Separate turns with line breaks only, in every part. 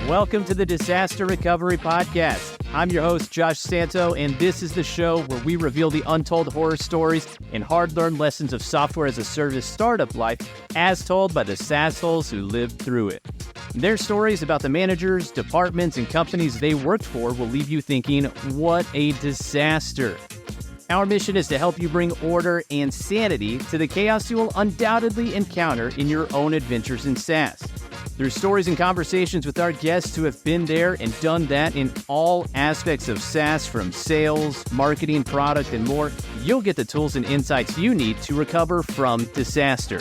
Welcome to the diSaaSter Recovery Podcast. I'm your host, Josh Santo, and this is the show where we reveal the untold horror stories and hard-learned lessons of software as a service startup life as told by the SaaS holes who lived through it. Their stories about the managers, departments, and companies they worked for will leave you thinking, what a disaster. Our mission is to help you bring order and sanity to the chaos you will undoubtedly encounter in your own adventures in SaaS. Through stories and conversations with our guests who have been there and done that in all aspects of SaaS, from sales, marketing, product, and more, you'll get the tools and insights you need to recover from disaster.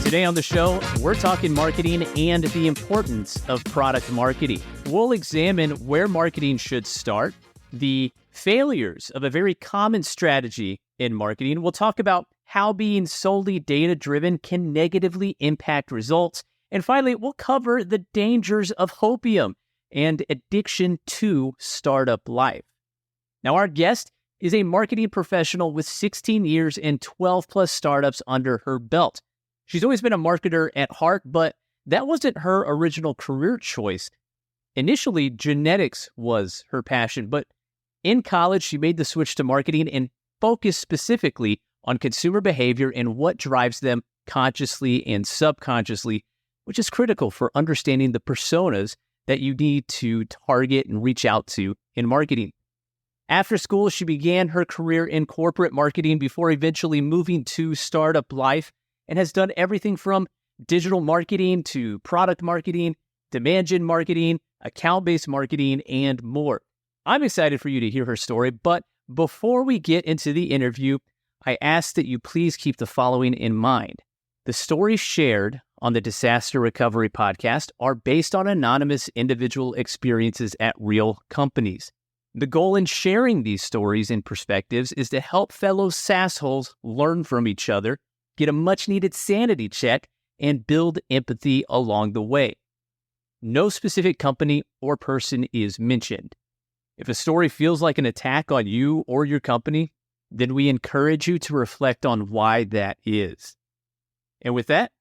Today on the show, we're talking marketing and the importance of product marketing. We'll examine where marketing should start, the failures of a very common strategy in marketing. We'll talk about how being solely data-driven can negatively impact results. And finally, we'll cover the dangers of hopium and addiction to startup life. Now, our guest is a marketing professional with 16 years and 12 plus startups under her belt. She's always been a marketer at heart, but that wasn't her original career choice. Initially, genetics was her passion, but in college, she made the switch to marketing and focused specifically on consumer behavior and what drives them consciously and subconsciously, which is critical for understanding the personas that you need to target and reach out to in marketing. After school, she began her career in corporate marketing before eventually moving to startup life and has done everything from digital marketing to product marketing, demand gen marketing, account-based marketing, and more. I'm excited for you to hear her story, but before we get into the interview, I ask that you please keep the following in mind. The stories shared on the diSaaSter Recovery Podcast are based on anonymous individual experiences at real companies. The goal in sharing these stories and perspectives is to help fellow SaaS holes learn from each other, get a much-needed sanity check, and build empathy along the way. No specific company or person is mentioned. If a story feels like an attack on you or your company, then we encourage you to reflect on why that is. And with that,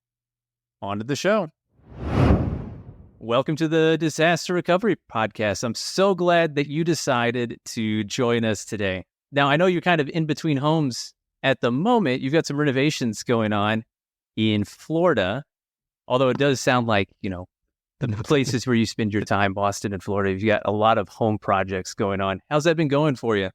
on to the show. Welcome to the diSaaSter Recovery Podcast. I'm so glad that you decided to join us today. Now, I know you're kind of in between homes at the moment. You've got some renovations going on in Florida, although it does sound like, the places where you spend your time, Boston and Florida, you've got a lot of home projects going on. How's that been going for you?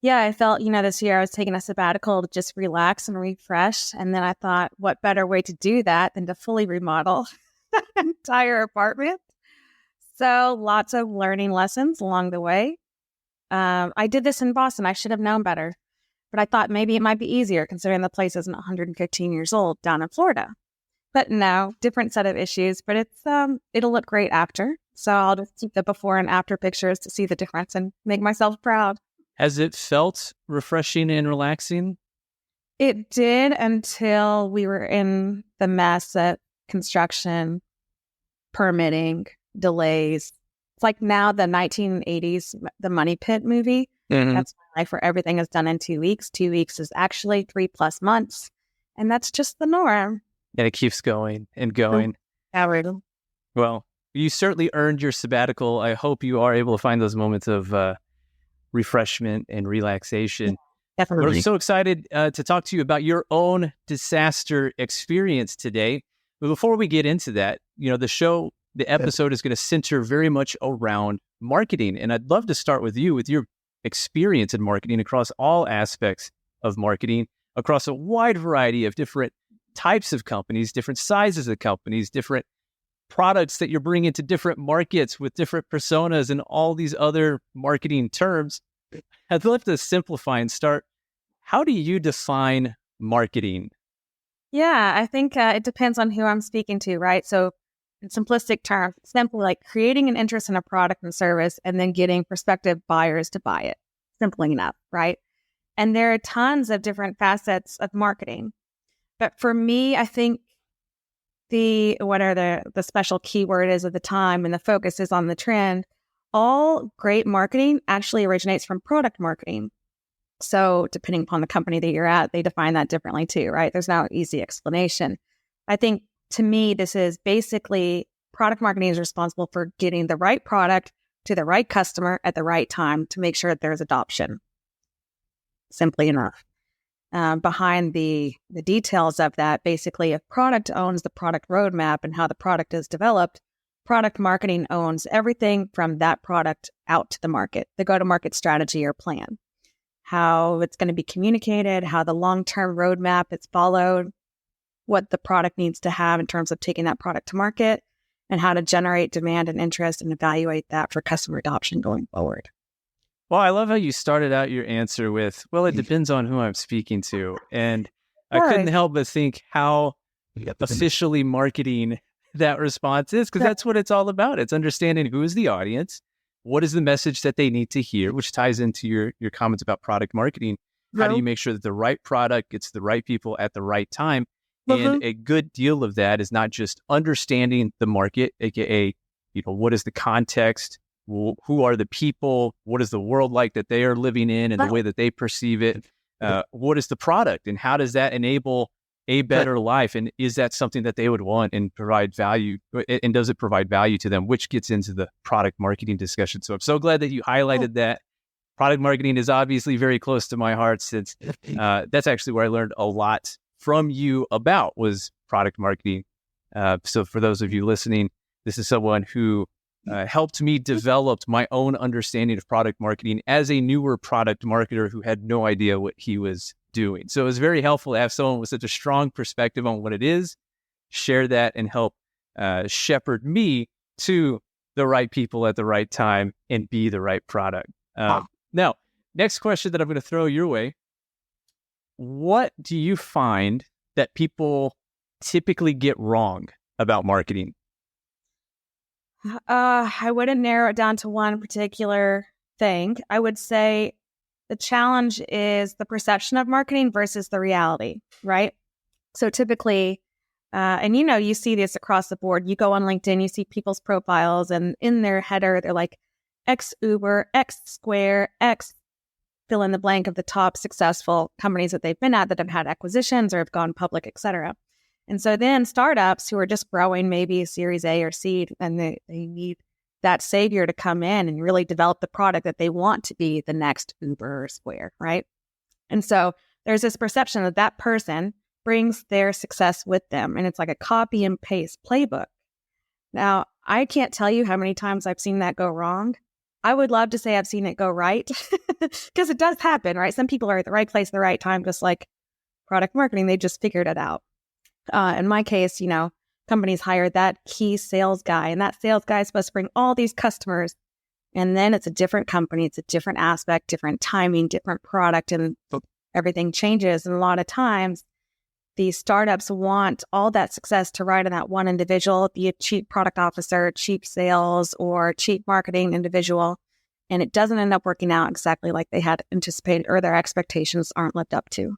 Yeah, I felt, this year I was taking a sabbatical to just relax and refresh. And then I thought, what better way to do that than to fully remodel the entire apartment? So lots of learning lessons along the way. I did this in Boston. I should have known better. But I thought maybe it might be easier considering the place isn't 115 years old down in Florida. But no, different set of issues. But it'll look great after. So I'll just keep the before and after pictures to see the difference and make myself proud.
Has it felt refreshing and relaxing?
It did until we were in the mess at construction, permitting, delays. It's like now the 1980s, the Money Pit movie. Mm-hmm. That's my life where everything is done in 2 weeks. 2 weeks is actually 3+ months. And that's just the norm.
And it keeps going and going. Well, you certainly earned your sabbatical. I hope you are able to find those moments of refreshment and relaxation.
Definitely.
We're so excited to talk to you about your own disaster experience today. But before we get into that, the episode is going to center very much around marketing. And I'd love to start with you, with your experience in marketing across all aspects of marketing, across a wide variety of different types of companies, different sizes of companies, different products that you're bringing to different markets with different personas and all these other marketing terms. I'd love to simplify and start. How do you define marketing?
Yeah, I think it depends on who I'm speaking to, right? So in simplistic terms, it's simply like creating an interest in a product and service and then getting prospective buyers to buy it. Simple enough, right? And there are tons of different facets of marketing. But for me, I think the special keyword is at the time and the focus is on the trend all great marketing actually originates from product marketing. So depending upon the company that you're at, they define that differently too, right? There's no easy explanation. I think to me, this is basically product marketing is responsible for getting the right product to the right customer at the right time to make sure that there's adoption. Simply enough. Behind the details of that, basically, if product owns the product roadmap and how the product is developed, product marketing owns everything from that product out to the market, the go-to-market strategy or plan, how it's going to be communicated, how the long-term roadmap is followed, what the product needs to have in terms of taking that product to market, and how to generate demand and interest and evaluate that for customer adoption going forward.
Well, I love how you started out your answer with, well, it depends on who I'm speaking to. And I couldn't help but think how officially marketing that response is, because that's what it's all about. It's understanding who is the audience, what is the message that they need to hear, which ties into your comments about product marketing. How do you make sure that the right product gets the right people at the right time? And a good deal of that is not just understanding the market, aka, what is the context? Who are the people? What is the world like that they are living in and the way that they perceive it? What is the product and how does that enable a better life? And is that something that they would want and provide value? And does it provide value to them? Which gets into the product marketing discussion. So I'm so glad that you highlighted that. Product marketing is obviously very close to my heart, since that's actually where I learned a lot from you about was product marketing. So for those of you listening, this is someone who helped me develop my own understanding of product marketing as a newer product marketer who had no idea what he was doing. So it was very helpful to have someone with such a strong perspective on what it is, share that, and help shepherd me to the right people at the right time and be the right product. Now, next question that I'm going to throw your way. What do you find that people typically get wrong about marketing?
I wouldn't narrow it down to one particular thing. I would say the challenge is the perception of marketing versus the reality, right? So typically, and you see this across the board. You go on LinkedIn, you see people's profiles, and in their header, they're like X Uber, X Square, X fill in the blank of the top successful companies that they've been at that have had acquisitions or have gone public, et cetera. And so then startups who are just growing, maybe a Series A or seed, and they need that savior to come in and really develop the product that they want to be the next Uber or Square, right? And so there's this perception that that person brings their success with them, and it's like a copy and paste playbook. Now, I can't tell you how many times I've seen that go wrong. I would love to say I've seen it go right, because it does happen, right? Some people are at the right place at the right time, just like product marketing. They just figured it out. In my case, companies hire that key sales guy, and that sales guy is supposed to bring all these customers. And then it's a different company. It's a different aspect, different timing, different product, and everything changes. And a lot of times these startups want all that success to ride on that one individual, be a chief product officer, chief sales, or chief marketing individual. And it doesn't end up working out exactly like they had anticipated, or their expectations aren't lived up to.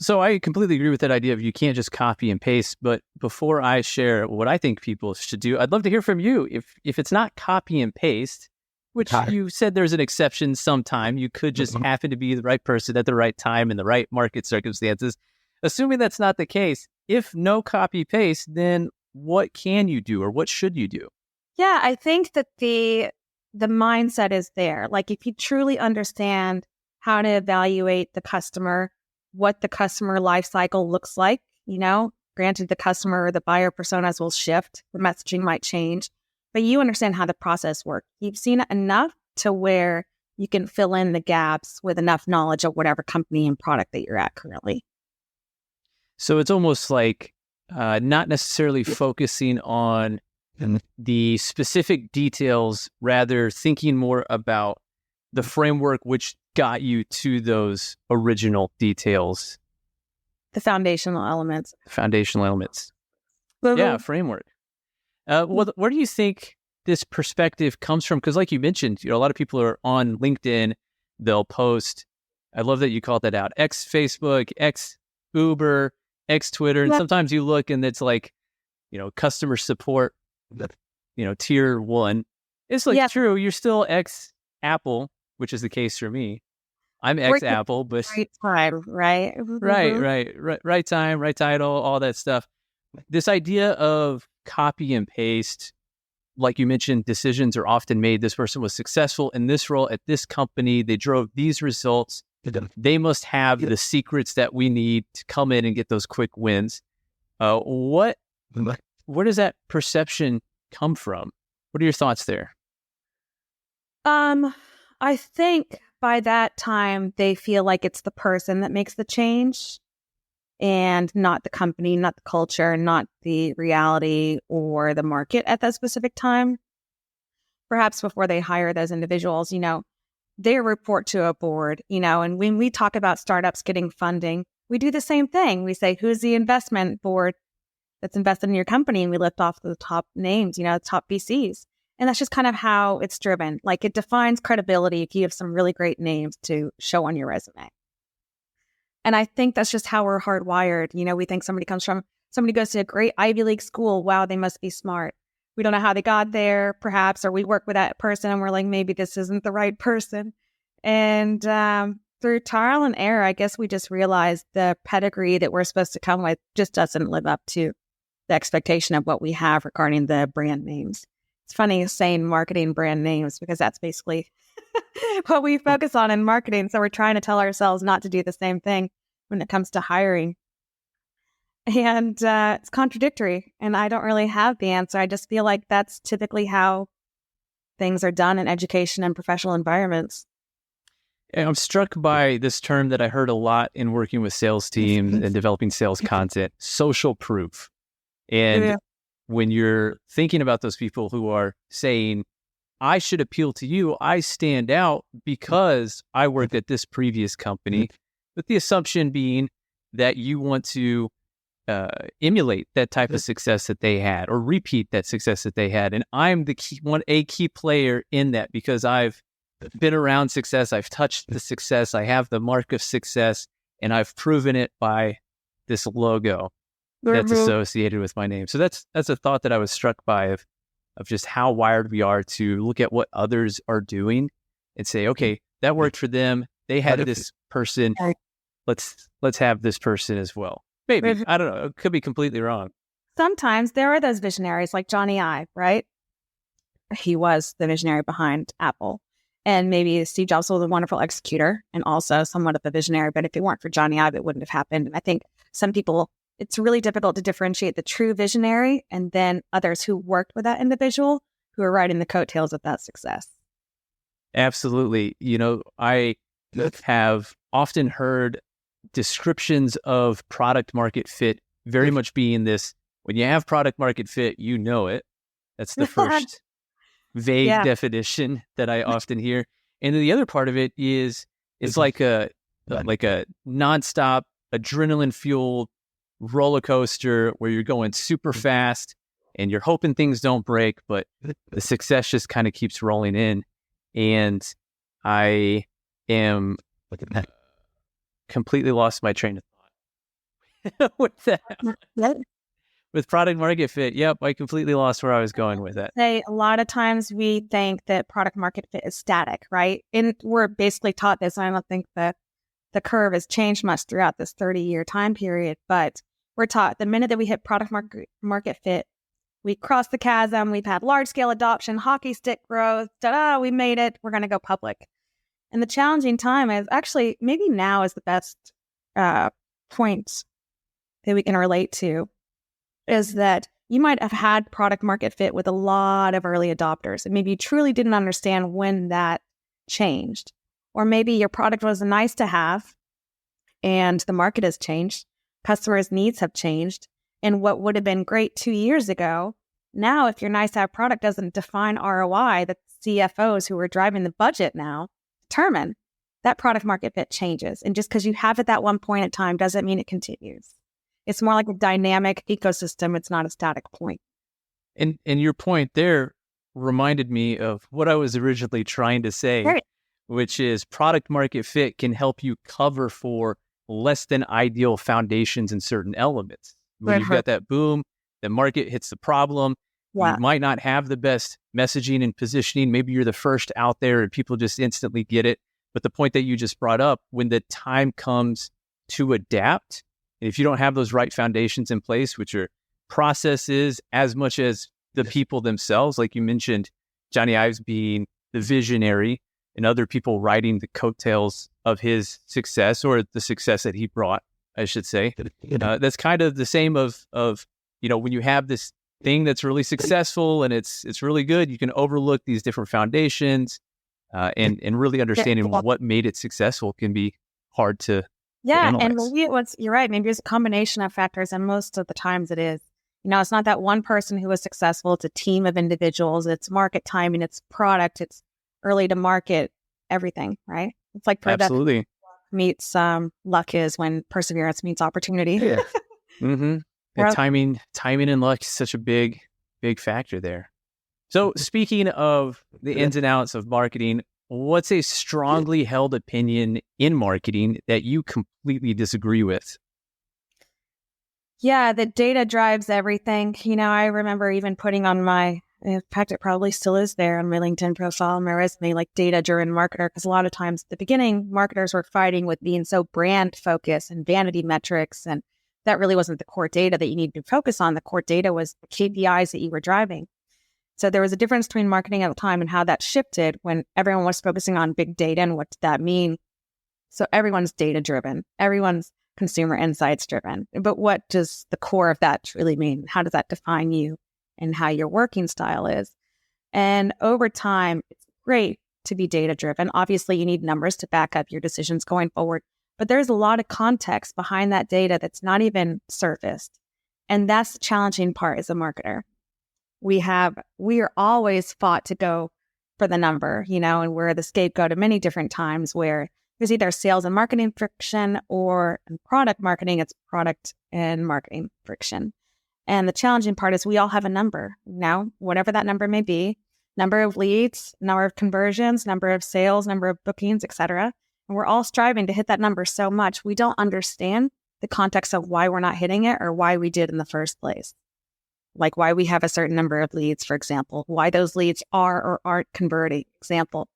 So I completely agree with that idea of you can't just copy and paste. But before I share what I think people should do, I'd love to hear from you. If it's not copy and paste, which you said there's an exception sometime, you could just happen to be the right person at the right time in the right market circumstances. Assuming that's not the case, if no copy paste, then what can you do or what should you do?
Yeah, I think that the mindset is there. Like if you truly understand how to evaluate the customer, what the customer life cycle looks like, granted the customer or the buyer personas will shift, the messaging might change, but you understand how the process works. You've seen it enough to where you can fill in the gaps with enough knowledge of whatever company and product that you're at currently.
So it's almost like not necessarily focusing on the specific details, rather thinking more about the framework which got you to those original details.
The foundational elements.
Yeah, framework. Where do you think this perspective comes from? Because like you mentioned, a lot of people are on LinkedIn, they'll post, I love that you called that out, X Facebook, X Uber, X Twitter. And sometimes you look and it's like, customer support, tier 1. It's like
Yeah,
true. You're still ex Apple, which is the case for me. I'm
we're
ex Apple, but
right time, right?
right time, right title, all that stuff. This idea of copy and paste, like you mentioned, decisions are often made. This person was successful in this role at this company. They drove these results. They must have the secrets that we need to come in and get those quick wins. Where does that perception come from? What are your thoughts there?
I think by that time they feel like it's the person that makes the change and not the company, not the culture, not the reality or the market at that specific time. Perhaps before they hire those individuals, they report to a board, and when we talk about startups getting funding, we do the same thing. We say, who's the investment board that's invested in your company? And we lift off the top names, top VCs. And that's just kind of how it's driven. Like, it defines credibility if you have some really great names to show on your resume. And I think that's just how we're hardwired. We think somebody goes to a great Ivy League school. Wow, they must be smart. We don't know how they got there, perhaps, or we work with that person and we're like, maybe this isn't the right person. And through trial and error, I guess we just realized the pedigree that we're supposed to come with just doesn't live up to the expectation of what we have regarding the brand names. It's funny saying marketing brand names because that's basically what we focus on in marketing. So we're trying to tell ourselves not to do the same thing when it comes to hiring. And it's contradictory. And I don't really have the answer. I just feel like that's typically how things are done in education and professional environments.
I'm struck by this term that I heard a lot in working with sales teams and developing sales content, social proof. And when you're thinking about those people who are saying, I should appeal to you, I stand out because I worked at this previous company, with the assumption being that you want to emulate that type of success that they had or repeat that success that they had. And I'm a key player in that because I've been around success. I've touched the success. I have the mark of success, and I've proven it by this logo that's associated with my name. So that's a thought that I was struck by of just how wired we are to look at what others are doing and say, okay, that worked for them. They had this person. Let's have this person as well. Maybe. I don't know. It could be completely wrong.
Sometimes there are those visionaries like Johnny Ive, right? He was the visionary behind Apple. And maybe Steve Jobs was a wonderful executor and also somewhat of a visionary. But if it weren't for Johnny Ive, it wouldn't have happened. And I think some people, it's really difficult to differentiate the true visionary and then others who worked with that individual who are riding the coattails of that success.
Absolutely. I have often heard descriptions of product market fit very much being this, when you have product market fit, you know it. That's the first vague definition that I often hear. And then the other part of it is it's like a nonstop adrenaline fueled roller coaster where you're going super fast and you're hoping things don't break, but the success just kind of keeps rolling in. And I am completely lost my train of thought with that. With product market fit, yep, I completely lost where I was going with it.
A lot of times we think that product market fit is static, right? And we're basically taught this. I don't think that the curve has changed much throughout this 30-year time period, but we're taught the minute that we hit product market fit, we cross the chasm, we've had large-scale adoption, hockey stick growth, ta-da, we made it, we're going to go public. And the challenging time is actually, maybe now is the best point that we can relate to, is that you might have had product market fit with a lot of early adopters, and maybe you truly didn't understand when that changed. Or maybe your product was nice to have, and the market has changed, customers' needs have changed, and what would have been great 2 years ago, now if your nice to have product doesn't define ROI, the CFOs who are driving the budget now determine, that product market fit changes. And just because you have it that one point in time doesn't mean it continues. It's more like a dynamic ecosystem. It's not a static point.
And your point there reminded me of what I was originally trying to say, right, which is product market fit can help you cover for less than ideal foundations in certain elements. When you've got that boom, the market hits the problem, You
Yeah.
might not have the best messaging and positioning. Maybe you're the first out there and people just instantly get it. But the point that you just brought up, when the time comes to adapt, and if you don't have those right foundations in place, which are processes as much as the people themselves, like you mentioned, Johnny Ives being the visionary and other people riding the coattails of his success, or the success that he brought, I should say. That's kind of the same of when you have this thing that's really successful and it's really good, you can overlook these different foundations, and really understanding what made it successful can be hard to
and
analyze.
maybe you're right. Maybe it's a combination of factors, and most of the times it is. It's not that one person who was successful. It's a team of individuals. It's market timing. It's product. It's early to market. Everything, right? It's like
Absolutely.
Meets luck is when perseverance meets opportunity.
Yeah. Mm-hmm. And timing and luck is such a big factor there. So speaking of the ins and outs of marketing, what's a strongly held opinion in marketing that you completely disagree with?
Yeah, the data drives everything. I remember even putting on in fact, it probably still is there on my LinkedIn profile, my resume, like data-driven marketer, because a lot of times at the beginning, marketers were fighting with being so brand focused and vanity metrics, and that really wasn't the core data that you needed to focus on. The core data was the KPIs that you were driving. So there was a difference between marketing at the time and how that shifted when everyone was focusing on big data and what did that mean. So everyone's data-driven. Everyone's consumer insights driven. But what does the core of that really mean? How does that define you and how your working style is? And over time, it's great to be data-driven. Obviously, you need numbers to back up your decisions going forward. But there's a lot of context behind that data that's not even surfaced. And that's the challenging part as a marketer. We are always fought to go for the number, and we're the scapegoat of many different times where there's either sales and marketing friction, or in product marketing, it's product and marketing friction. And the challenging part is we all have a number now, whatever that number may be, number of leads, number of conversions, number of sales, number of bookings, etc. And we're all striving to hit that number so much, we don't understand the context of why we're not hitting it or why we did in the first place. Like why we have a certain number of leads, for example, why those leads are or aren't converting, example.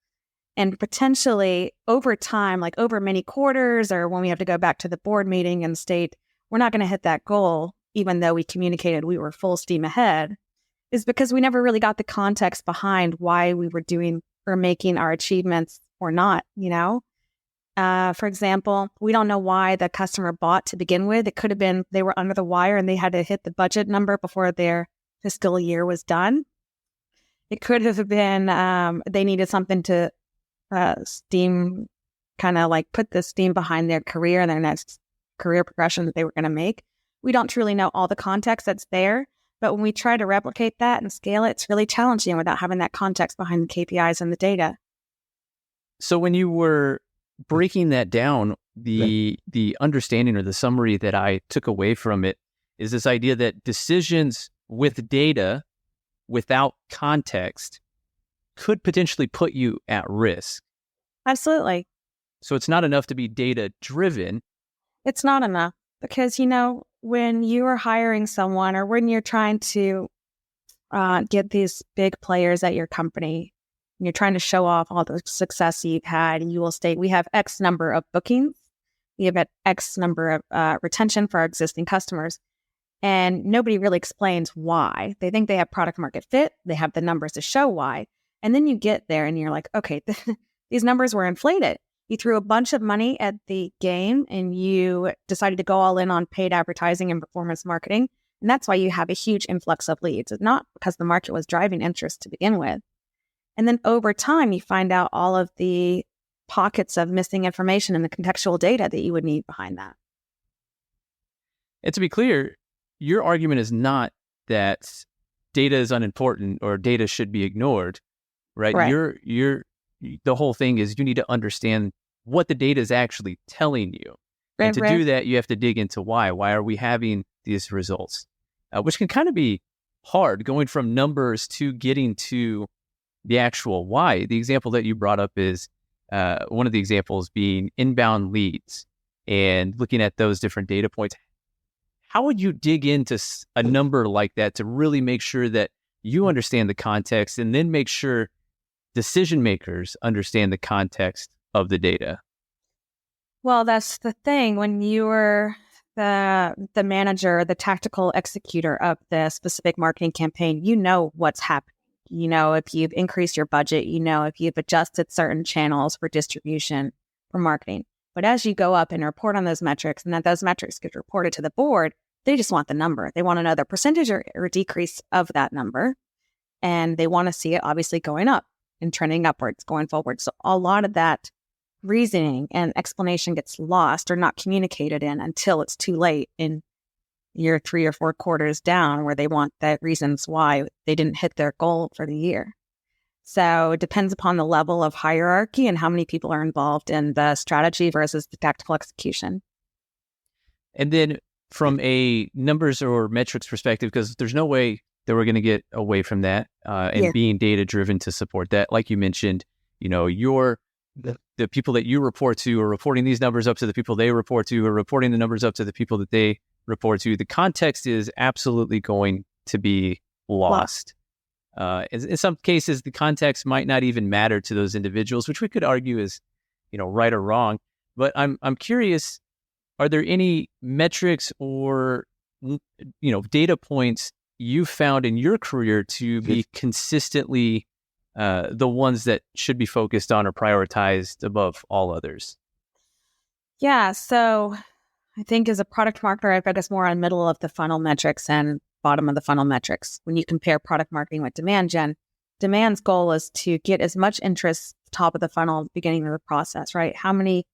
And potentially over time, like over many quarters, or when we have to go back to the board meeting and state, we're not going to hit that goal, even though we communicated we were full steam ahead, is because we never really got the context behind why we were doing or making our achievements or not, For example, we don't know why the customer bought to begin with. It could have been they were under the wire and they had to hit the budget number before their fiscal year was done. It could have been they needed something to steam, kind of like put the steam behind their career and their next career progression that they were going to make. We don't truly know all the context that's there, but when we try to replicate that and scale it, it's really challenging without having that context behind the KPIs and the data.
So when you were breaking that down, the understanding or the summary that I took away from it is this idea that decisions with data without context could potentially put you at risk.
Absolutely.
So it's not enough to be data driven.
It's not enough because, when you are hiring someone or when you're trying to get these big players at your company, and you're trying to show off all the success you've had, and you will state, we have X number of bookings, we have X number of retention for our existing customers. And nobody really explains why. They think they have product market fit. They have the numbers to show why. And then you get there and you're like, okay, these numbers were inflated. You threw a bunch of money at the game and you decided to go all in on paid advertising and performance marketing. And that's why you have a huge influx of leads. It's not because the market was driving interest to begin with. And then over time, you find out all of the pockets of missing information and the contextual data that you would need behind that.
And to be clear, your argument is not that data is unimportant or data should be ignored, right? The whole thing is you need to understand what the data is actually telling you. And to do that, you have to dig into why. Why are we having these results? Which can kind of be hard going from numbers to getting to the actual why. The example that you brought up is one of the examples being inbound leads and looking at those different data points. How would you dig into a number like that to really make sure that you understand the context, and then make sure decision makers understand the context of the data.
Well, that's the thing. When you're the manager, the tactical executor of the specific marketing campaign, you know what's happening. You know if you've increased your budget, you know if you've adjusted certain channels for distribution for marketing. But as you go up and report on those metrics, and that those metrics get reported to the board, they just want the number. They want to know the percentage or decrease of that number. And they want to see it obviously going up and trending upwards going forward. So a lot of that reasoning and explanation gets lost or not communicated in until it's too late in year 3 or 4 quarters down, where they want the reasons why they didn't hit their goal for the year. So it depends upon the level of hierarchy and how many people are involved in the strategy versus the tactical execution.
And then from a numbers or metrics perspective, because there's no way that we're going to get away from that and being data driven to support that. Like you mentioned, you know, the people that you report to are reporting these numbers up to the people they report to, are reporting the numbers up to the people that they report to. The context is absolutely going to be lost. In some cases, the context might not even matter to those individuals, which we could argue is, you know, right or wrong. But I'm curious, are there any metrics or, you know, data points you found in your career to be consistently the ones that should be focused on or prioritized above all others?
Yeah. So I think as a product marketer, I focus more on middle of the funnel metrics and bottom of the funnel metrics. When you compare product marketing with demand gen, demand's goal is to get as much interest top of the funnel at the beginning of the process, right? How many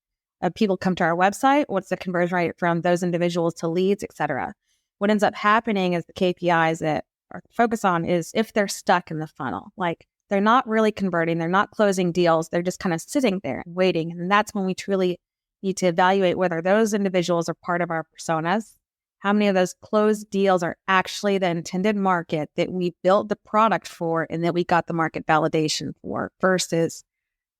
people come to our website? What's the conversion rate from those individuals to leads, et cetera? What ends up happening is the KPIs that are focused on is if they're stuck in the funnel, like they're not really converting, they're not closing deals, they're just kind of sitting there and waiting. And that's when we truly need to evaluate whether those individuals are part of our personas. How many of those closed deals are actually the intended market that we built the product for and that we got the market validation for versus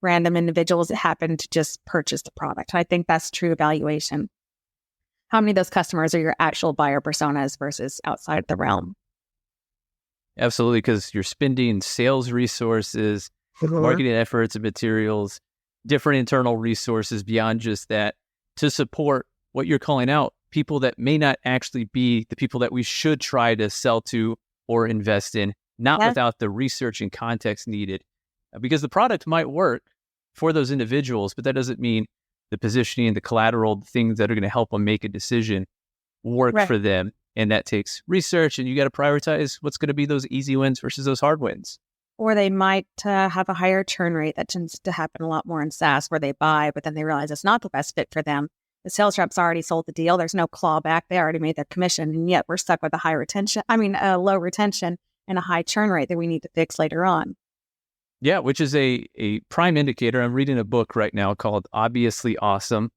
random individuals that happen to just purchase the product. I think that's true evaluation. How many of those customers are your actual buyer personas versus outside the realm?
Absolutely, because you're spending sales resources, marketing efforts and materials, different internal resources beyond just that to support what you're calling out, people that may not actually be the people that we should try to sell to or invest in, not without the research and context needed. Because the product might work for those individuals, but that doesn't mean the positioning, the collateral, the things that are going to help them make a decision work for them. And that takes research, and you got to prioritize what's going to be those easy wins versus those hard wins.
Or they might have a higher churn rate. That tends to happen a lot more in SaaS, where they buy, but then they realize it's not the best fit for them. The sales rep's already sold the deal. There's no clawback. They already made their commission, and yet we're stuck with a low retention and a high churn rate that we need to fix later on.
Yeah, which is a prime indicator. I'm reading a book right now called Obviously Awesome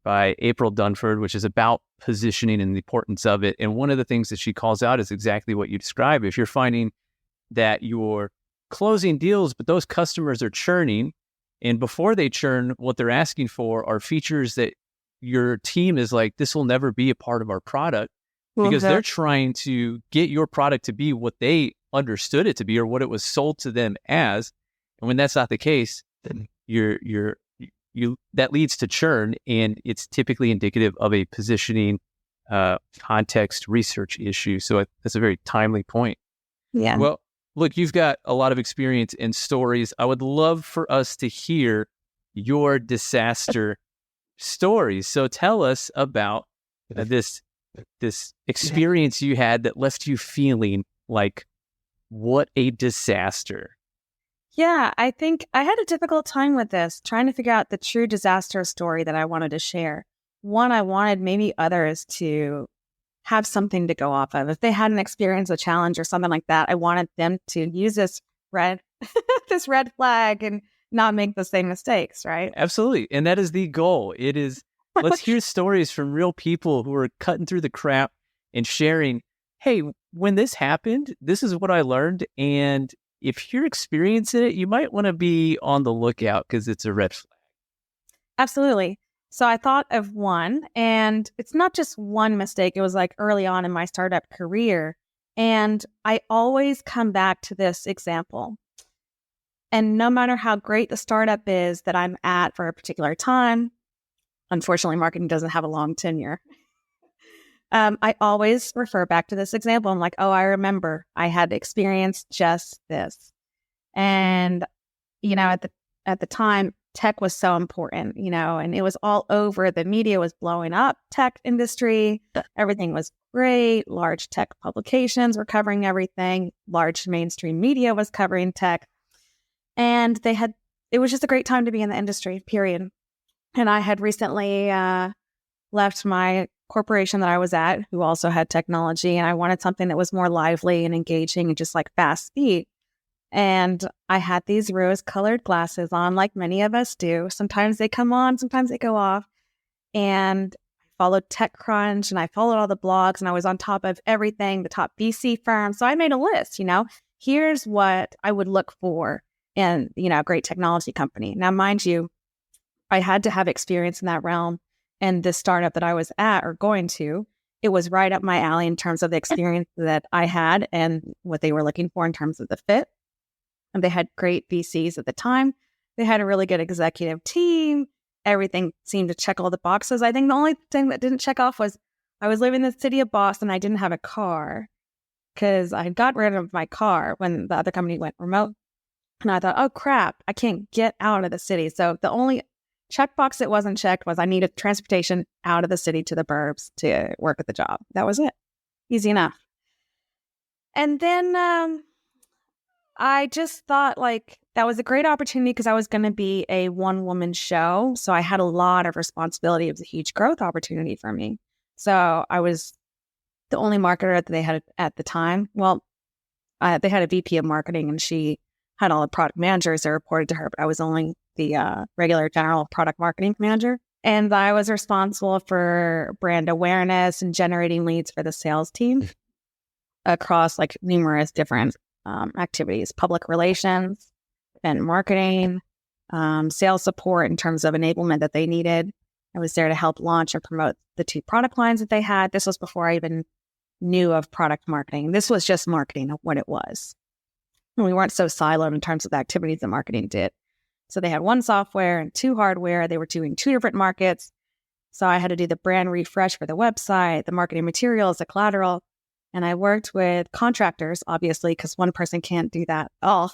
by April Dunford, which is about positioning and the importance of it. And one of the things that she calls out is exactly what you describe. If you're finding that you're closing deals, but those customers are churning, and before they churn, what they're asking for are features that your team is like, this will never be a part of our product, because they're trying to get your product to be what they understood it to be or what it was sold to them as. And when that's not the case, then that leads to churn, and it's typically indicative of a positioning context research issue. So that's a very timely point.
Yeah.
Well, look, you've got a lot of experience and stories. I would love for us to hear your diSaaSter stories. So tell us about this experience you had that left you feeling like, what a diSaaSter.
Yeah, I think I had a difficult time with this, trying to figure out the true diSaaSter story that I wanted to share. One, I wanted maybe others to have something to go off of. If they had an experience, a challenge or something like that, I wanted them to use this red flag and not make the same mistakes, right?
Absolutely. And that is the goal. It is, let's hear stories from real people who are cutting through the crap and sharing, hey, when this happened, this is what I learned. And if you're experiencing it, you might want to be on the lookout because it's a red flag.
Absolutely. So I thought of one, and it's not just one mistake. It was like early on in my startup career. And I always come back to this example. And no matter how great the startup is that I'm at for a particular time, unfortunately, marketing doesn't have a long tenure. I always refer back to this example. I'm like, oh, I remember I had experienced just this. And, at the time, tech was so important, and it was all over. The media was blowing up tech industry. Everything was great. Large tech publications were covering everything. Large mainstream media was covering tech. And it was just a great time to be in the industry, period. And I had recently left my corporation that I was at, who also had technology, and I wanted something that was more lively and engaging and just like fast speed. And I had these rose-colored glasses on, like many of us do. Sometimes they come on, sometimes they go off. And I followed TechCrunch, and I followed all the blogs, and I was on top of everything, the top VC firms. So I made a list, here's what I would look for in, a great technology company. Now, mind you, I had to have experience in that realm. And this startup that I was at or going to, it was right up my alley in terms of the experience that I had and what they were looking for in terms of the fit. And they had great VCs at the time. They had a really good executive team. Everything seemed to check all the boxes. I think the only thing that didn't check off was I was living in the city of Boston. I didn't have a car because I got rid of my car when the other company went remote. And I thought, oh, crap, I can't get out of the city. So the only checkbox that wasn't checked was I needed transportation out of the city to the burbs to work at the job. That was it. Easy enough. And then I just thought that was a great opportunity because I was going to be a one-woman show. So I had a lot of responsibility. It was a huge growth opportunity for me. So I was the only marketer that they had at the time. Well, they had a VP of marketing, and she had all the product managers that reported to her, but I was only the regular general product marketing manager. And I was responsible for brand awareness and generating leads for the sales team across numerous different activities, public relations and marketing, sales support in terms of enablement that they needed. I was there to help launch and promote the 2 product lines that they had. This was before I even knew of product marketing. This was just marketing of what it was. And we weren't so siloed in terms of the activities that marketing did. So they had 1 software and 2 hardware. They were doing 2 different markets. So I had to do the brand refresh for the website, the marketing materials, the collateral. And I worked with contractors, obviously, because one person can't do that all.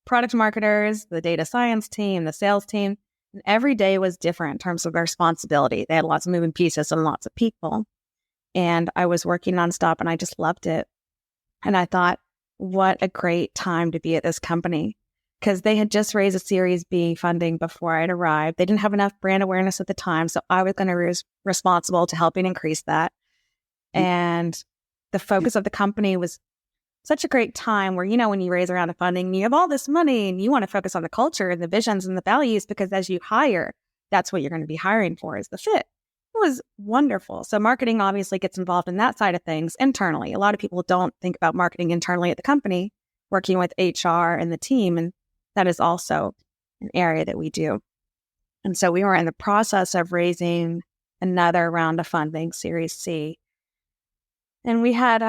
Product marketers, the data science team, the sales team. And every day was different in terms of their responsibility. They had lots of moving pieces and lots of people. And I was working nonstop, and I just loved it. And I thought, what a great time to be at this company, because they had just raised a Series B funding before I'd arrived. They didn't have enough brand awareness at the time, so I was going to be responsible to helping increase that. And the focus of the company was such a great time where, when you raise a round of funding, you have all this money and you want to focus on the culture and the visions and the values, because as you hire, that's what you're going to be hiring for, is the fit. It was wonderful. So marketing obviously gets involved in that side of things internally. A lot of people don't think about marketing internally at the company, working with HR and the team. And that is also an area that we do. And so we were in the process of raising another round of funding, Series C. And we had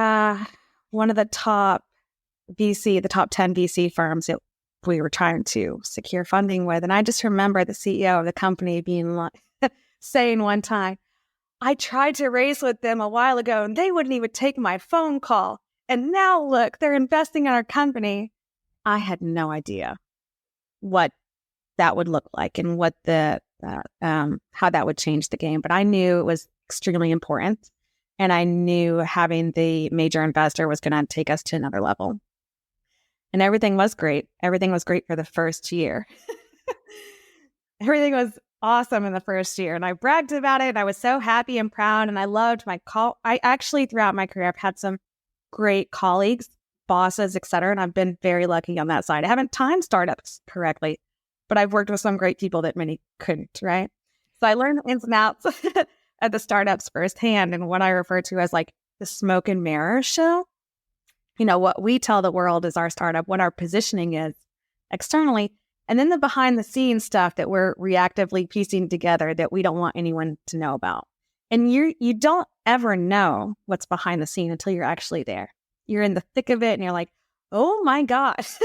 one of the top 10 VC firms that we were trying to secure funding with. And I just remember the CEO of the company being saying one time, I tried to raise with them a while ago and they wouldn't even take my phone call. And now look, they're investing in our company. I had no idea what that would look like and what how that would change the game. But I knew it was extremely important. And I knew having the major investor was going to take us to another level. And everything was great. Everything was great for the first year. Everything was awesome in the first year. And I bragged about it. And I was so happy and proud. And I loved my I actually, throughout my career, I've had some great colleagues, bosses, et cetera. And I've been very lucky on that side. I haven't timed startups correctly, but I've worked with some great people that many couldn't, right? So I learned the ins and outs of the startups firsthand, and what I refer to as the smoke and mirror show. What we tell the world is our startup, what our positioning is externally, and then the behind the scenes stuff that we're reactively piecing together that we don't want anyone to know about. And you don't ever know what's behind the scene until you're actually there. you're in the thick of it and you're like, oh my gosh.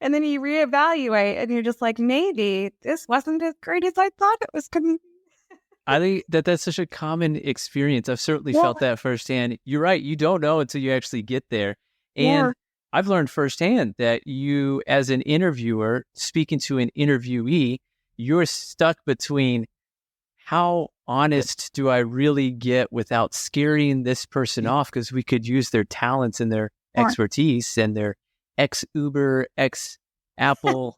And then you reevaluate and you're just like, maybe this wasn't as great as I thought it was going to be.
I think that that's such a common experience. I've certainly
Yeah.
felt that firsthand. You're right. You don't know until you actually get there.
Yeah.
And I've learned firsthand that you, as an interviewer, speaking to an interviewee, you're stuck between how honest do I really get without scaring this person off? Because we could use their talents and their expertise and their ex-Uber, ex-Apple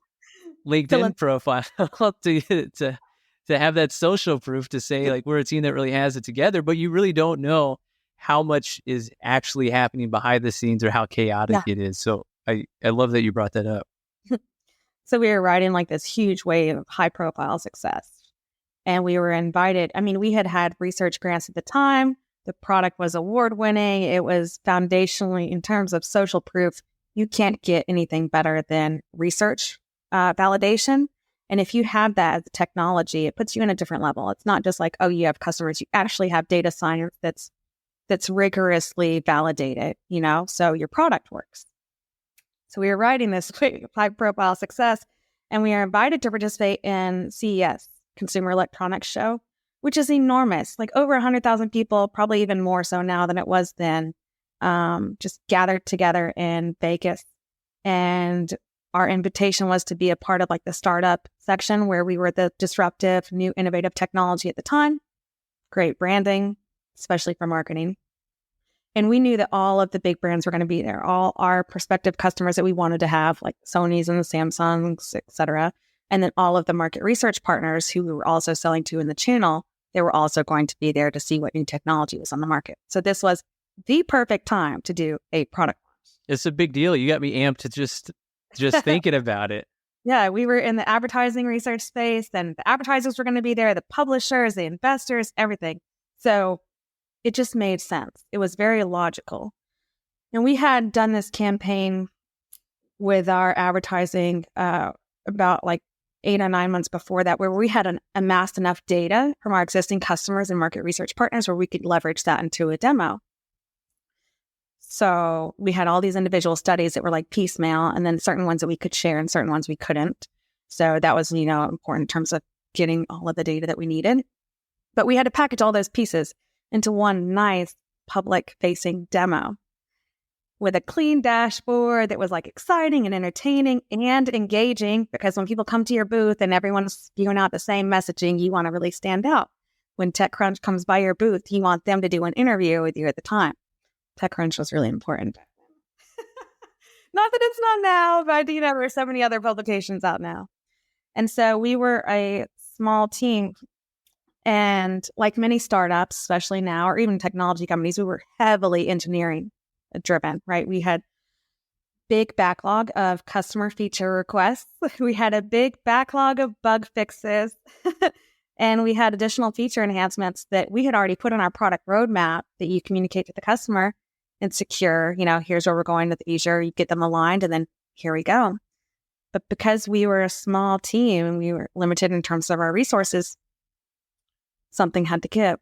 LinkedIn profile to have that social proof to say, like, we're a team that really has it together, but you really don't know how much is actually happening behind the scenes or how chaotic it is. So I love that you brought that up.
So we were riding like this huge wave of high profile success. And we were invited. I mean, we had research grants at the time. The product was award winning. It was foundationally, in terms of social proof, you can't get anything better than research validation. And if you have that as a technology, it puts you in a different level. It's not just like, oh, you have customers. You actually have data science that's rigorously validated, so your product works. So we were riding this high profile success, and we are invited to participate in CES, Consumer Electronics Show, which is enormous, like over 100,000 people, probably even more so now than it was then, just gathered together in Vegas. And our invitation was to be a part of like the startup section where we were the disruptive, new, innovative technology at the time. Great branding, especially for marketing. And we knew that all of the big brands were going to be there, all our prospective customers that we wanted to have, like Sony's and the Samsungs, et cetera. And then all of the market research partners who we were also selling to in the channel, they were also going to be there to see what new technology was on the market. So this was the perfect time to do a product launch.
It's a big deal. You got me amped to just thinking about it.
Yeah, we were in the advertising research space, and the advertisers were going to be there, the publishers, the investors, everything. So it just made sense. It was very logical. And we had done this campaign with our advertising about like 8 or 9 months before that, where we had amassed enough data from our existing customers and market research partners where we could leverage that into a demo. So we had all these individual studies that were like piecemeal, and then certain ones that we could share and certain ones we couldn't. So that was, important in terms of getting all of the data that we needed. But we had to package all those pieces into one nice public-facing demo with a clean dashboard that was like exciting and entertaining and engaging, because when people come to your booth and everyone's spewing out the same messaging, you want to really stand out. When TechCrunch comes by your booth, you want them to do an interview with you at the time. TechCrunch was really important. Not that it's not now, but there's so many other publications out now. And so we were a small team. And like many startups, especially now, or even technology companies, we were heavily engineering driven, right? We had big backlog of customer feature requests. We had a big backlog of bug fixes. And we had additional feature enhancements that we had already put on our product roadmap that you communicate to the customer and secure, here's where we're going with Azure. You get them aligned, and then here we go. But because we were a small team and we were limited in terms of our resources, something had to give.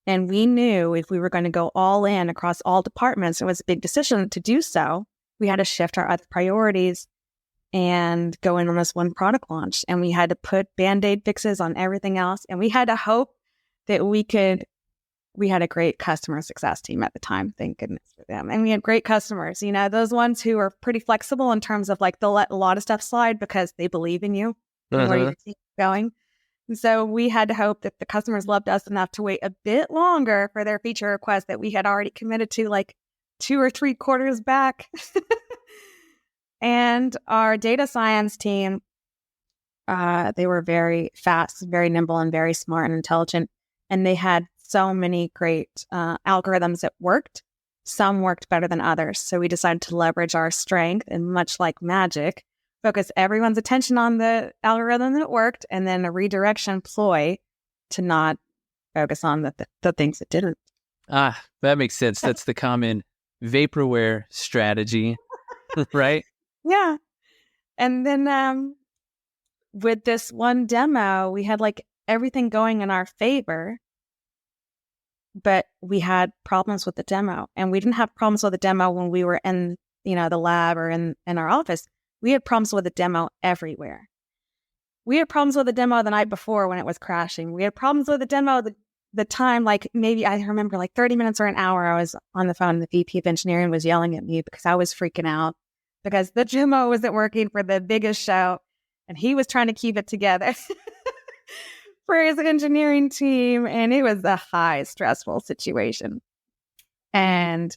And we knew if we were going to go all in across all departments, it was a big decision to do so. We had to shift our other priorities and go in on this one product launch. And we had to put Band-Aid fixes on everything else. And we had to hope that we had a great customer success team at the time. Thank goodness for them. And we had great customers, those ones who are pretty flexible in terms of like they'll let a lot of stuff slide because they believe in you and where your team's going. And so we had to hope that the customers loved us enough to wait a bit longer for their feature request that we had already committed to like 2 or 3 quarters back. And our data science team, they were very fast, very nimble, and very smart and intelligent. And they had so many great algorithms that worked. Some worked better than others. So we decided to leverage our strength and, much like magic, focus everyone's attention on the algorithm that worked, and then a redirection ploy to not focus on the things that didn't.
That makes sense. That's the common vaporware strategy, right?
Yeah. And then with this one demo, we had like everything going in our favor. but we had problems with the demo. And we didn't have problems with the demo when we were in, the lab or in our office. We had problems with the demo everywhere. We had problems with the demo the night before when it was crashing. We had problems with the demo the time, like maybe I remember like 30 minutes or an hour, I was on the phone and the VP of engineering was yelling at me because I was freaking out because the demo wasn't working for the biggest show and he was trying to keep it together for his engineering team. And it was a high stressful situation. And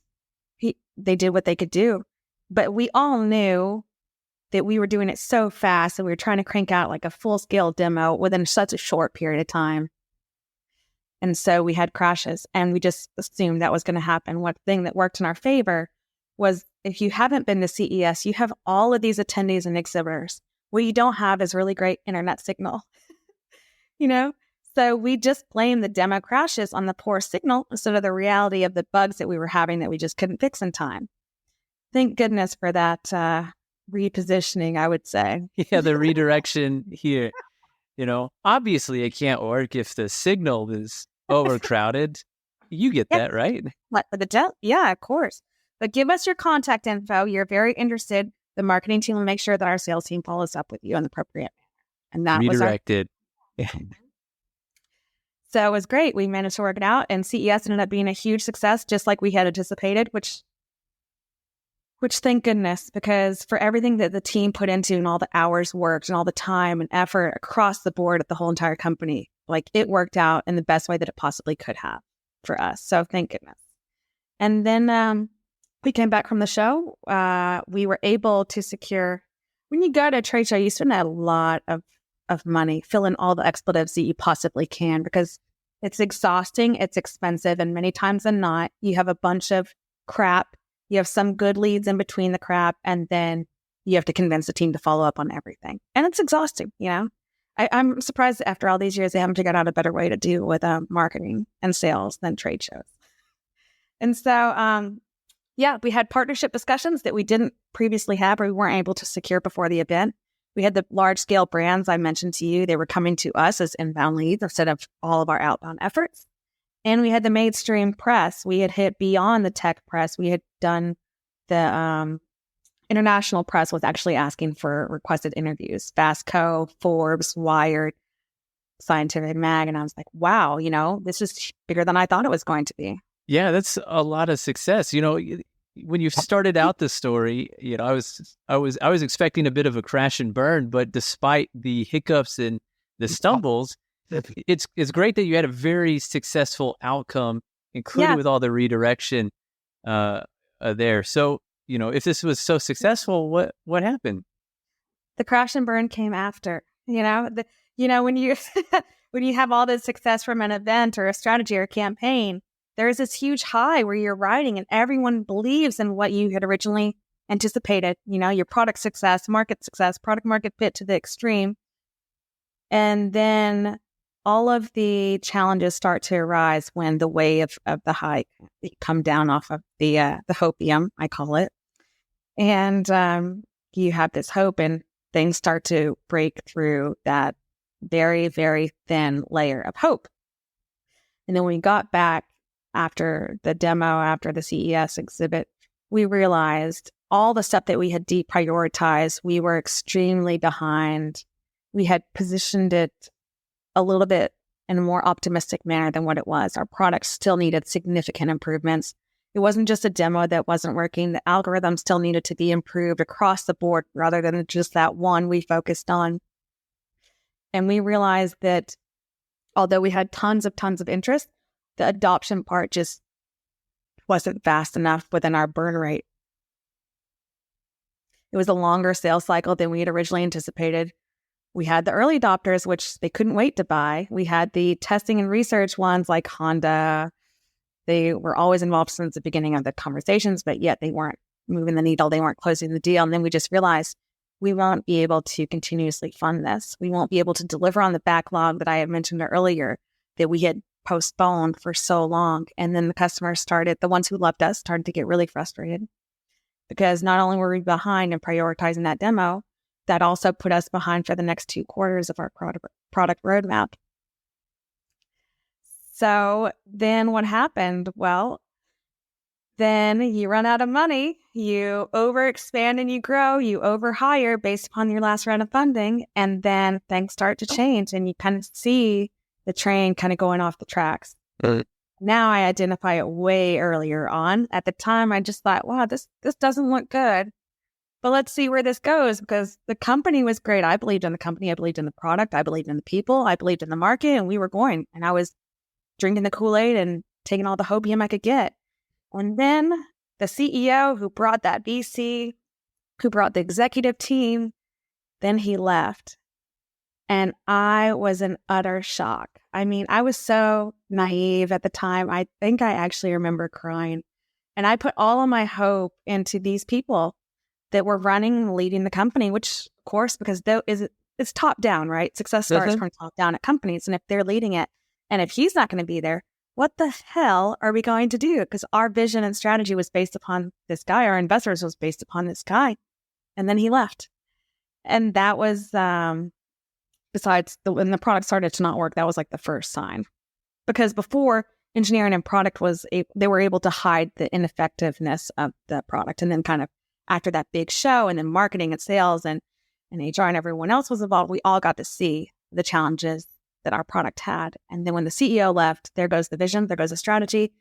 they did what they could do. But we all knew that we were doing it so fast and we were trying to crank out like a full scale demo within such a short period of time. And so we had crashes and we just assumed that was going to happen. One thing that worked in our favor was if you haven't been to CES, you have all of these attendees and exhibitors. What you don't have is really great internet signal, So we just blamed the demo crashes on the poor signal instead of the reality of the bugs that we were having that we just couldn't fix in time. Thank goodness for that repositioning, I would say.
Yeah, the redirection here. Obviously it can't work if the signal is overcrowded. You get that, right?
What for yeah, of course. But give us your contact info. You're very interested. The marketing team will make sure that our sales team follows up with you in the appropriate manner. And that
redirected.
So it was great. We managed to work it out, and CES ended up being a huge success, just like we had anticipated, which thank goodness, because for everything that the team put into and all the hours worked and all the time and effort across the board at the whole entire company, like it worked out in the best way that it possibly could have for us. So thank goodness. And then we came back from the show. We were able to secure, when you go to a trade show, you spend a lot of money, fill in all the expletives that you possibly can because it's exhausting, it's expensive, and many times than not, you have a bunch of crap. You have some good leads in between the crap, and then you have to convince the team to follow up on everything. And it's exhausting, I'm surprised that after all these years, they haven't figured out a better way to deal with marketing and sales than trade shows. And so, we had partnership discussions that we didn't previously have or we weren't able to secure before the event. We had the large-scale brands I mentioned to you. They were coming to us as inbound leads instead of all of our outbound efforts. And we had the mainstream press. We had hit beyond the tech press. We had done the international press was actually asking for requested interviews. Fast Co, Forbes, Wired, Scientific Mag. And I was like, wow, this is bigger than I thought it was going to be.
Yeah, that's a lot of success. When you started out the story, I was expecting a bit of a crash and burn, but despite the hiccups and the stumbles, it's great that you had a very successful outcome, including with all the redirection there. So, if this was so successful, what happened?
The crash and burn came after. When you when you have all this success from an event or a strategy or a campaign, there's this huge high where you're riding and everyone believes in what you had originally anticipated. Your product success, product market fit to the extreme, and then all of the challenges start to arise when the wave of the high come down off of the hopium, I call it. And you have this hope and things start to break through that very, very thin layer of hope. And then when we got back after the demo, after the CES exhibit, we realized all the stuff that we had deprioritized, we were extremely behind. We had positioned it a little bit in a more optimistic manner than what it was. Our products still needed significant improvements. It wasn't just a demo that wasn't working. The algorithm still needed to be improved across the board rather than just that one we focused on. And we realized that although we had tons of interest, the adoption part just wasn't fast enough within our burn rate. It was a longer sales cycle than we had originally anticipated. We had the early adopters, which they couldn't wait to buy. We had the testing and research ones like Honda. They were always involved since the beginning of the conversations, but yet they weren't moving the needle. They weren't closing the deal. And then we just realized we won't be able to continuously fund this. We won't be able to deliver on the backlog that I had mentioned earlier that we had postponed for so long. And then the customers the ones who loved us started to get really frustrated because not only were we behind in prioritizing that demo, that also put us behind for the next 2 quarters of our product roadmap. So then what happened? Well, then you run out of money, you overexpand and you grow, you overhire based upon your last round of funding, and then things start to change and you kind of see the train kind of going off the tracks. Now I identify it way earlier on. At the time, I just thought, wow, this doesn't look good. But let's see where this goes, because the company was great. I believed in the company. I believed in the product. I believed in the people. I believed in the market, and we were going. And I was drinking the Kool-Aid and taking all the hopium I could get. And then the CEO who brought that VC, who brought the executive team, then he left. And I was in utter shock. I mean, I was so naive at the time. I think I actually remember crying. And I put all of my hope into these people that were running and leading the company, which, of course, because it's top down, right? Success starts from top down at companies. And if they're leading it, and if he's not going to be there, what the hell are we going to do? Because our vision and strategy was based upon this guy. Our investors was based upon this guy. And then he left. And that was, besides when the product started to not work, that was like the first sign. Because before, engineering and product they were able to hide the ineffectiveness of the product. And then kind of after that big show, and then marketing and sales and HR and everyone else was involved, we all got to see the challenges that our product had. And then when the CEO left, there goes the vision, there goes the strategy.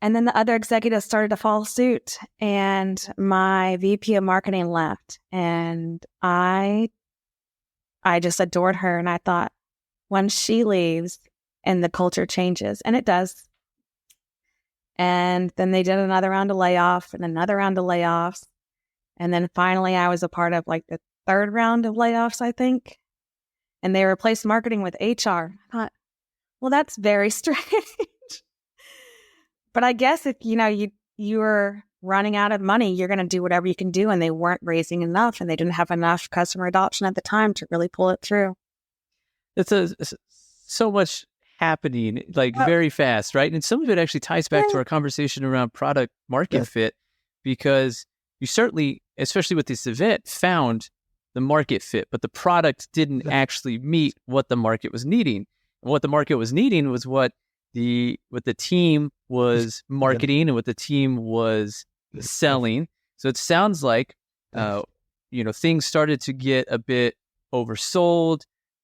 And then the other executives started to follow suit. And my VP of marketing left. And I just adored her. And I thought, when she leaves and the culture changes, and it does. And then they did another round of layoff and another round of layoffs. And then finally I was a part of like the third round of layoffs, I think. And they replaced marketing with HR. I thought, well, that's very strange. But I guess if, you're running out of money, you're going to do whatever you can do. And they weren't raising enough, and they didn't have enough customer adoption at the time to really pull it through.
It's so much happening very fast, right? And some of it actually ties back to our conversation around product market fit, because you certainly, especially with this event, found the market fit, but the product didn't actually meet what the market was needing. And what the market was needing was what the team was marketing and what the team was selling. So it sounds like things started to get a bit oversold,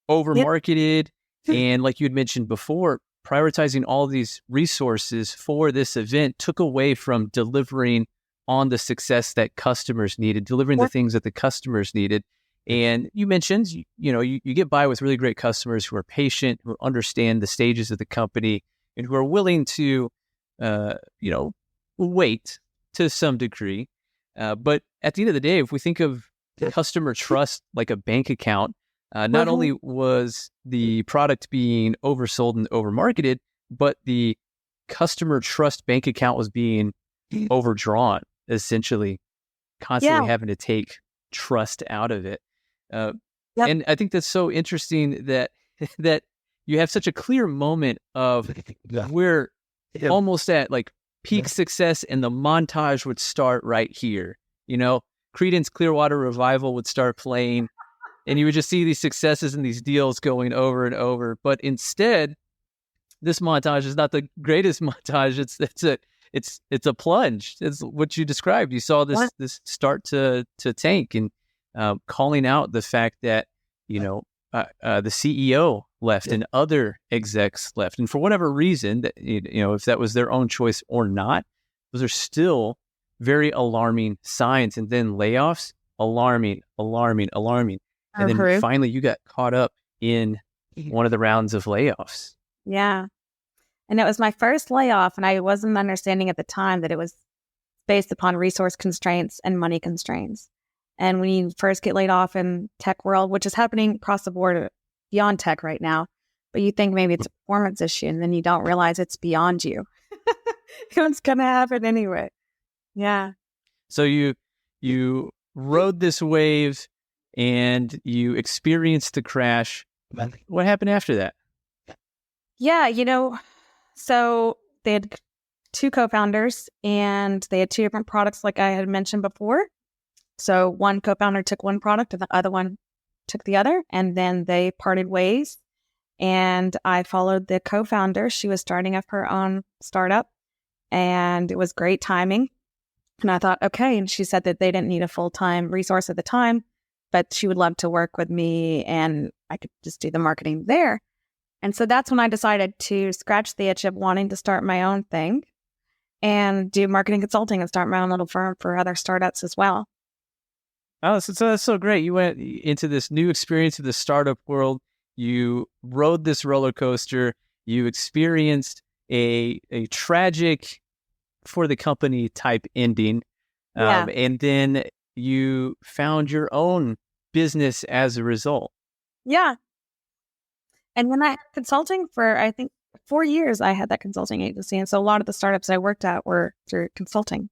over-marketed, and like you had mentioned before, prioritizing all these resources for this event took away from delivering on the success that customers needed, delivering the things that the customers needed. And you mentioned, you get by with really great customers who are patient, who understand the stages of the company, and who are willing to, wait to some degree. But at the end of the day, if we think of customer trust like a bank account, not only was the product being oversold and overmarketed, but the customer trust bank account was being overdrawn, essentially, constantly having to take trust out of it. And I think that's so interesting that you have such a clear moment of we're almost at like peak success, and the montage would start right here. Creedence Clearwater Revival would start playing, and you would just see these successes and these deals going over and over. But instead, this montage is not the greatest montage. It's a plunge. It's what you described. You saw this start to tank, and calling out the fact that the CEO left and other execs left, and for whatever reason, that if that was their own choice or not, those are still very alarming signs. And then layoffs, alarming. And then finally, you got caught up in one of the rounds of layoffs.
Yeah. And it was my first layoff, and I wasn't understanding at the time that it was based upon resource constraints and money constraints. And when you first get laid off in tech world, which is happening across the board beyond tech right now, but you think maybe it's a performance issue, and then you don't realize it's beyond you. It's going to happen anyway. Yeah.
So you rode this wave and you experienced the crash. What happened after that?
Yeah, so they had two co-founders, and they had two different products like I had mentioned before. So one co-founder took one product and the other one took the other, and then they parted ways. And I followed the co-founder. She was starting up her own startup, and it was great timing. And I thought, okay. And she said that they didn't need a full-time resource at the time, but she would love to work with me and I could just do the marketing there. And so that's when I decided to scratch the itch of wanting to start my own thing and do marketing consulting and start my own little firm for other startups as well.
Oh, so that's so great. You went into this new experience of the startup world. You rode this roller coaster. You experienced a tragic for the company type ending. And then you found your own business as a result.
Yeah. And when I had consulting for, I think, 4 years, I had that consulting agency. And so a lot of the startups I worked at were through consulting.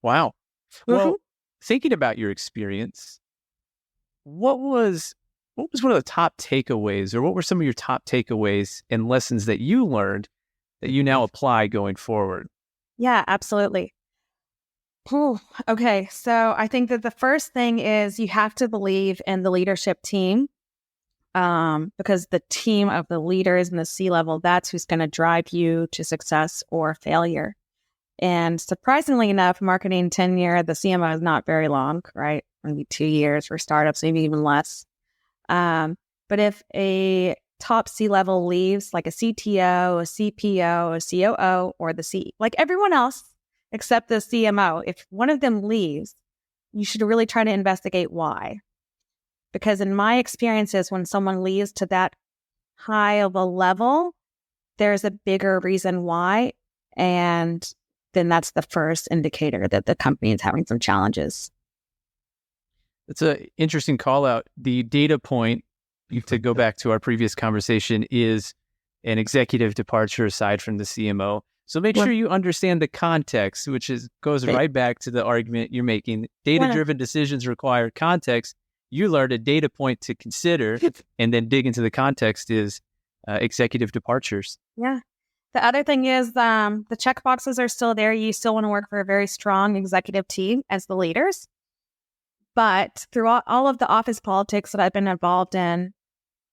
Wow. Well, thinking about your experience, what was one of the top takeaways, or what were some of your top takeaways and lessons that you learned that you now apply going forward?
Yeah, absolutely. Okay. So I think that the first thing is you have to believe in the leadership team, because the team of the leaders in the C-level, that's who's going to drive you to success or failure. And surprisingly enough, marketing tenure, the CMO is not very long, right? Maybe 2 years for startups, maybe even less. But if a top C-level leaves, like a CTO, a CPO, a COO, or like everyone else except the CMO, if one of them leaves, you should really try to investigate why. Because in my experiences, when someone leaves to that high of a level, there's a bigger reason why. And then that's the first indicator that the company is having some challenges.
It's an interesting call out. The data point, to go back to our previous conversation, is an executive departure aside from the CMO. So make sure you understand the context, which goes right back to the argument you're making. Data-driven decisions require context. You learned a data point to consider and then dig into the context is executive departures.
Yeah. The other thing is the checkboxes are still there. You still want to work for a very strong executive team as the leaders. But through all of the office politics that I've been involved in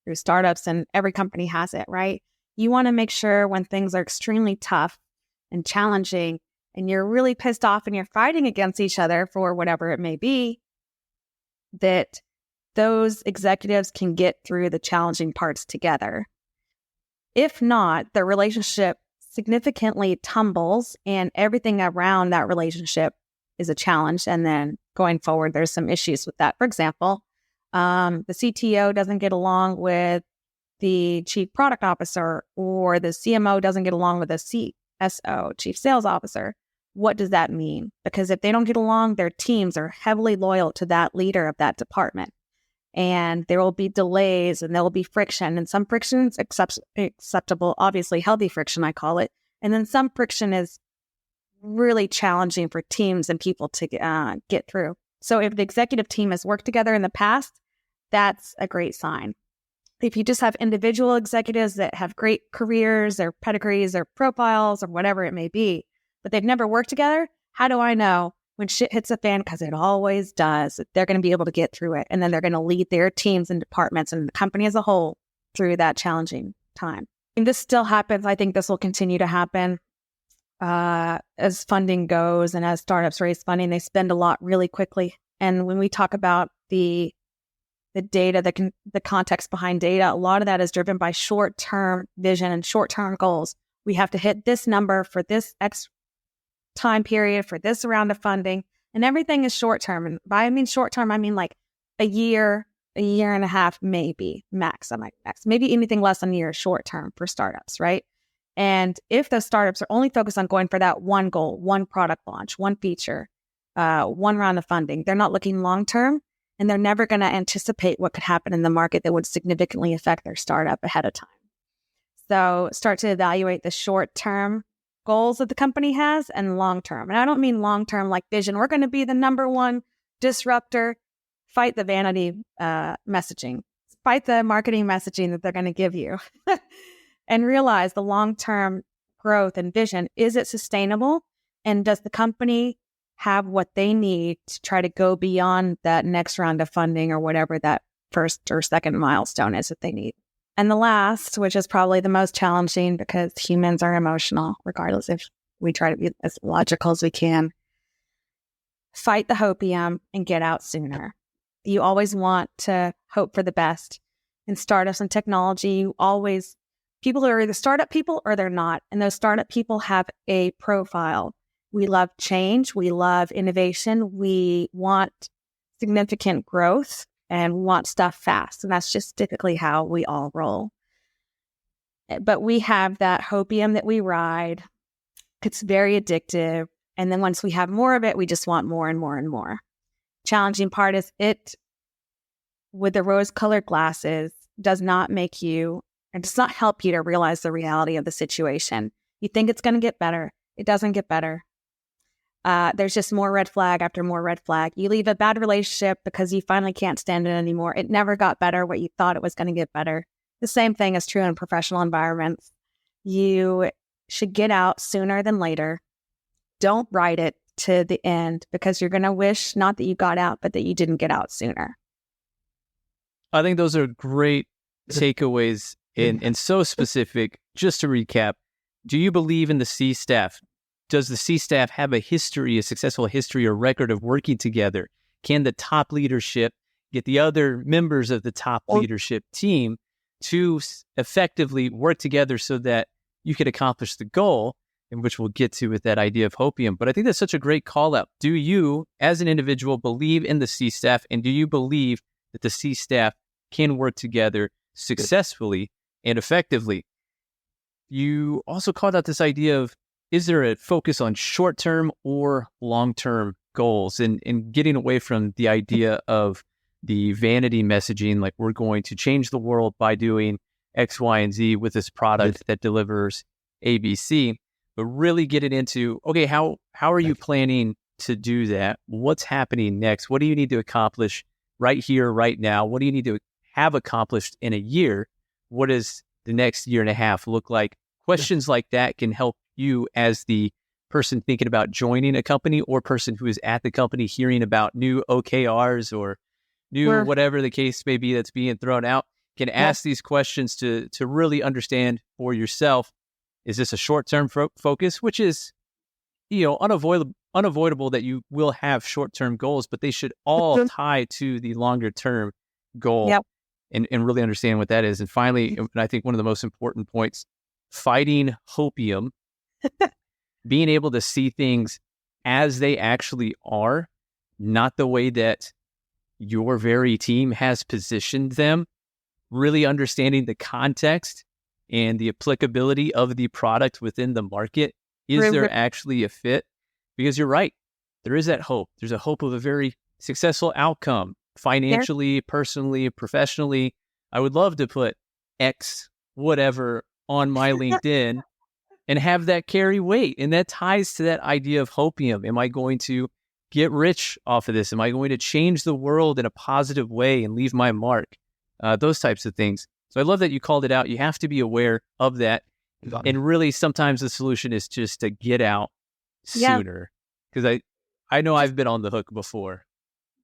through startups, and every company has it, right? You want to make sure when things are extremely tough and challenging and you're really pissed off and you're fighting against each other for whatever it may be, that those executives can get through the challenging parts together. If not, the relationship significantly tumbles and everything around that relationship is a challenge. And then going forward, there's some issues with that. For example, the CTO doesn't get along with the chief product officer, or the CMO doesn't get along with the CSO, chief sales officer. What does that mean? Because if they don't get along, their teams are heavily loyal to that leader of that department. And there will be delays and there will be friction, and some friction is acceptable, obviously healthy friction, I call it. And then some friction is really challenging for teams and people to get through. So if the executive team has worked together in the past, that's a great sign. If you just have individual executives that have great careers or pedigrees or profiles or whatever it may be, but they've never worked together, how do I know when shit hits the fan? Because it always does. They're going to be able to get through it. And then they're going to lead their teams and departments and the company as a whole through that challenging time. And this still happens. I think this will continue to happen as funding goes, and as startups raise funding, they spend a lot really quickly. And when we talk about the data, the context behind data, a lot of that is driven by short-term vision and short-term goals. We have to hit this number for this X time period for this round of funding, and everything is short-term. And by I mean short-term, I mean like a year and a half, maybe max. Maybe anything less than a year is short-term for startups, right? And if those startups are only focused on going for that one goal, one product launch, one feature, one round of funding, they're not looking long-term. And they're never going to anticipate what could happen in the market that would significantly affect their startup ahead of time. So start to evaluate the short-term goals that the company has and long-term. And I don't mean long-term like vision. We're going to be the number one disruptor. Fight the vanity messaging. Fight the marketing messaging that they're going to give you. And realize the long-term growth and vision. Is it sustainable? And does the company have what they need to try to go beyond that next round of funding or whatever that first or second milestone is that they need? And the last, which is probably the most challenging because humans are emotional, regardless if we try to be as logical as we can, fight the hopium and get out sooner. You always want to hope for the best. In startups and technology, people are either startup people or they're not. And those startup people have a profile. We love change. We love innovation. We want significant growth and want stuff fast. And that's just typically how we all roll. But we have that hopium that we ride. It's very addictive. And then once we have more of it, we just want more and more and more. Challenging part is it, with the rose-colored glasses, does not make you, it does not help you to realize the reality of the situation. You think it's going to get better. It doesn't get better. There's just more red flag after more red flag. You leave a bad relationship because you finally can't stand it anymore. It never got better what you thought it was going to get better. The same thing is true in professional environments. You should get out sooner than later. Don't ride it to the end because you're going to wish not that you got out, but that you didn't get out sooner.
I think those are great takeaways and so specific. Just to recap, do you believe in the C staff? Does the C staff have a successful history or record of working together? Can the top leadership get the other members of the top leadership team to effectively work together so that you can accomplish the goal, in which we'll get to with that idea of hopium? But I think that's such a great call out. Do you, as an individual, believe in the C staff, and do you believe that the C staff can work together successfully and effectively? You also called out this idea of, is there a focus on short-term or long-term goals, and getting away from the idea of the vanity messaging, like we're going to change the world by doing X, Y, and Z with this product that delivers ABC, but really get it into, okay, how are you planning to do that? What's happening next? What do you need to accomplish right here, right now? What do you need to have accomplished in a year? What does the next year and a half look like? Questions like that can help you as the person thinking about joining a company or person who is at the company hearing about new OKRs or new whatever the case may be that's being thrown out, can ask these questions to really understand for yourself, is this a short-term focus, which is, unavoidable that you will have short-term goals, but they should all tie to the longer-term goal and really understand what that is. And finally, and I think one of the most important points, fighting hopium, being able to see things as they actually are, not the way that your very team has positioned them, really understanding the context and the applicability of the product within the market. Is there actually a fit? Because you're right, there is that hope. There's a hope of a very successful outcome, financially, personally, professionally. I would love to put X whatever on my LinkedIn and have that carry weight. And that ties to that idea of hopium. Am I going to get rich off of this? Am I going to change the world in a positive way and leave my mark? Those types of things. So I love that you called it out. You have to be aware of that. And really, sometimes the solution is just to get out sooner. Because I know I've been on the hook before.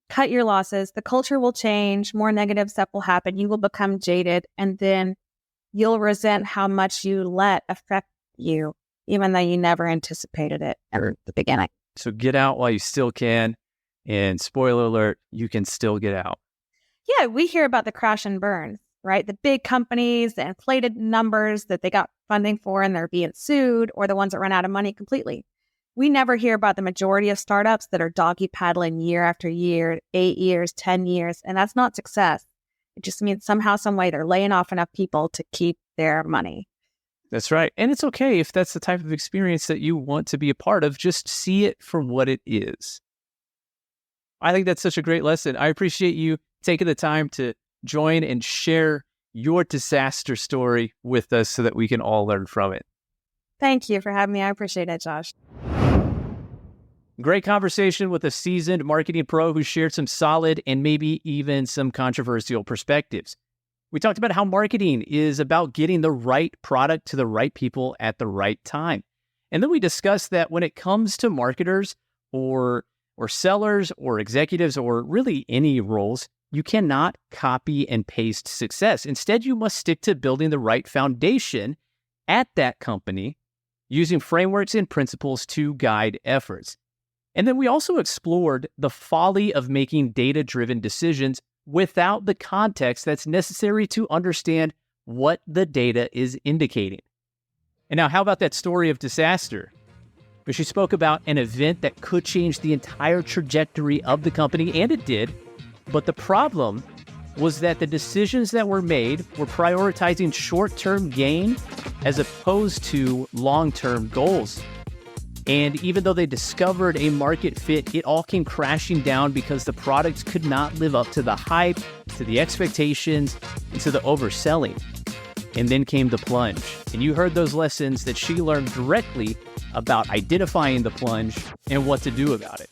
Cut your losses. The culture will change. More negative stuff will happen. You will become jaded. And then you'll resent how much you let affect you, even though you never anticipated it at the beginning.
So get out while you still can. And spoiler alert, you can still get out.
Yeah, we hear about the crash and burns, right? The big companies, the inflated numbers that they got funding for and they're being sued, or the ones that run out of money completely. We never hear about the majority of startups that are doggy paddling year after year, 8 years, 10 years, and that's not success. It just means somehow, some way, they're laying off enough people to keep their money.
That's right. And it's okay if that's the type of experience that you want to be a part of. Just see it for what it is. I think that's such a great lesson. I appreciate you taking the time to join and share your diSaaSter story with us so that we can all learn from it.
Thank you for having me. I appreciate it, Josh.
Great conversation with a seasoned marketing pro who shared some solid and maybe even some controversial perspectives. We talked about how marketing is about getting the right product to the right people at the right time. And then we discussed that when it comes to marketers or sellers or executives or really any roles, You cannot copy and paste success. Instead, you must stick to building the right foundation at that company using frameworks and principles to guide efforts. And then we also explored the folly of making data-driven decisions without the context that's necessary to understand what the data is indicating. And now, how about that story of diSaaSter? Where she spoke about an event that could change the entire trajectory of the company, and it did. But the problem was that the decisions that were made were prioritizing short-term gain as opposed to long-term goals. And even though they discovered a market fit, it all came crashing down because the product could not live up to the hype, to the expectations, and to the overselling. And then came the plunge. And you heard those lessons that she learned directly about identifying the plunge and what to do about it.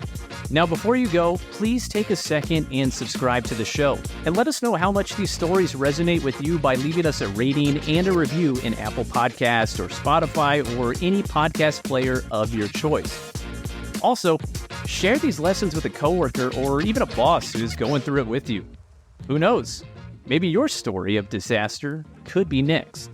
Now, before you go, please take a second and subscribe to the show. And let us know how much these stories resonate with you by leaving us a rating and a review in Apple Podcasts or Spotify or any podcast player of your choice. Also, share these lessons with a coworker or even a boss who's going through it with you. Who knows? Maybe your story of diSaaSter could be next.